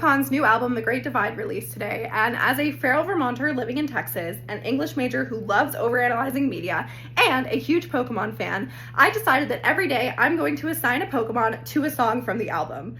Khan's new album, The Great Divide, released today, and as a feral Vermonter living in Texas, an English major who loves overanalyzing media, and a huge Pokemon fan, I decided that every day I'm going to assign a Pokemon to a song from the album.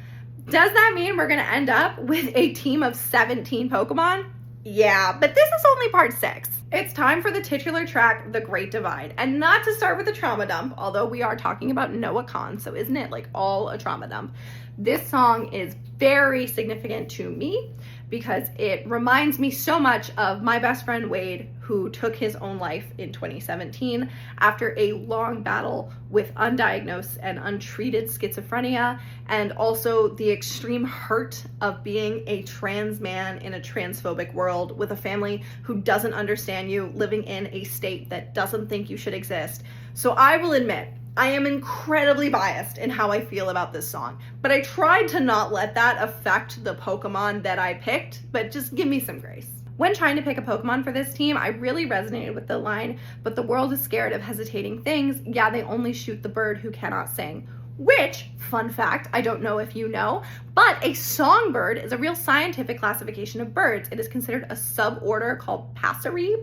Does that mean we're going to end up with a team of 17 Pokemon? Yeah, but this is only part 6. It's time for the titular track, The Great Divide, and not to start with a trauma dump, although we are talking about Noah Khan, so isn't it like all a trauma dump? This song is very significant to me because it reminds me so much of my best friend Wade, who took his own life in 2017 after a long battle with undiagnosed and untreated schizophrenia, and also the extreme hurt of being a trans man in a transphobic world with a family who doesn't understand you, living in a state that doesn't think you should exist. So I will admit, I am incredibly biased in how I feel about this song, but I tried to not let that affect the Pokemon that I picked, but just give me some grace. When trying to pick a Pokemon for this team, I really resonated with the line, "But the world is scared of hesitating things. Yeah, they only shoot the bird who cannot sing." Which, fun fact, I don't know if you know, but a songbird is a real scientific classification of birds. It is considered a suborder called passeri,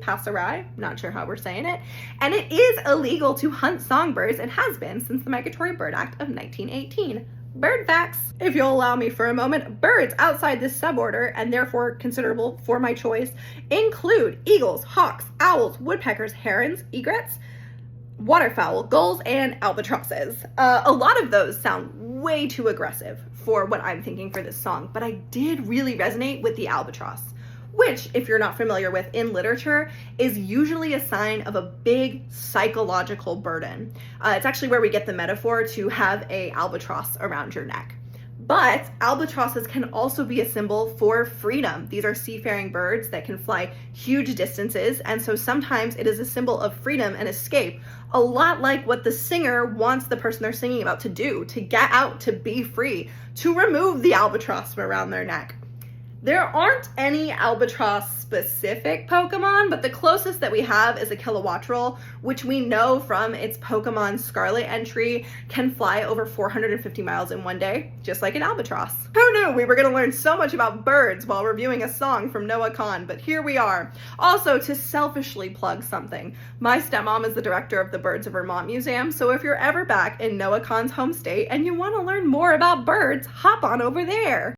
not sure how we're saying it, and it is illegal to hunt songbirds and has been since the Migratory Bird Act of 1918. Bird facts. If you'll allow me for a moment, birds outside this suborder, and therefore considerable for my choice, include eagles, hawks, owls, woodpeckers, herons, egrets, waterfowl, gulls, and albatrosses. A lot of those sound way too aggressive for what I'm thinking for this song, but I did really resonate with the albatross, which, if you're not familiar with in literature, is usually a sign of a big psychological burden. It's actually where we get the metaphor to have a albatross around your neck. But albatrosses can also be a symbol for freedom. These are seafaring birds that can fly huge distances, and so sometimes it is a symbol of freedom and escape, a lot like what the singer wants the person they're singing about to do, to get out, to be free, to remove the albatross from around their neck. There aren't any albatross-specific Pokemon, but the closest that we have is a Kilowattrel, which we know from its Pokemon Scarlet entry can fly over 450 miles in one day, just like an albatross. Who knew we were going to learn so much about birds while reviewing a song from Noah Khan, but here we are. Also, to selfishly plug something, my stepmom is the director of the Birds of Vermont Museum, so if you're ever back in Noah Khan's home state and you want to learn more about birds, hop on over there.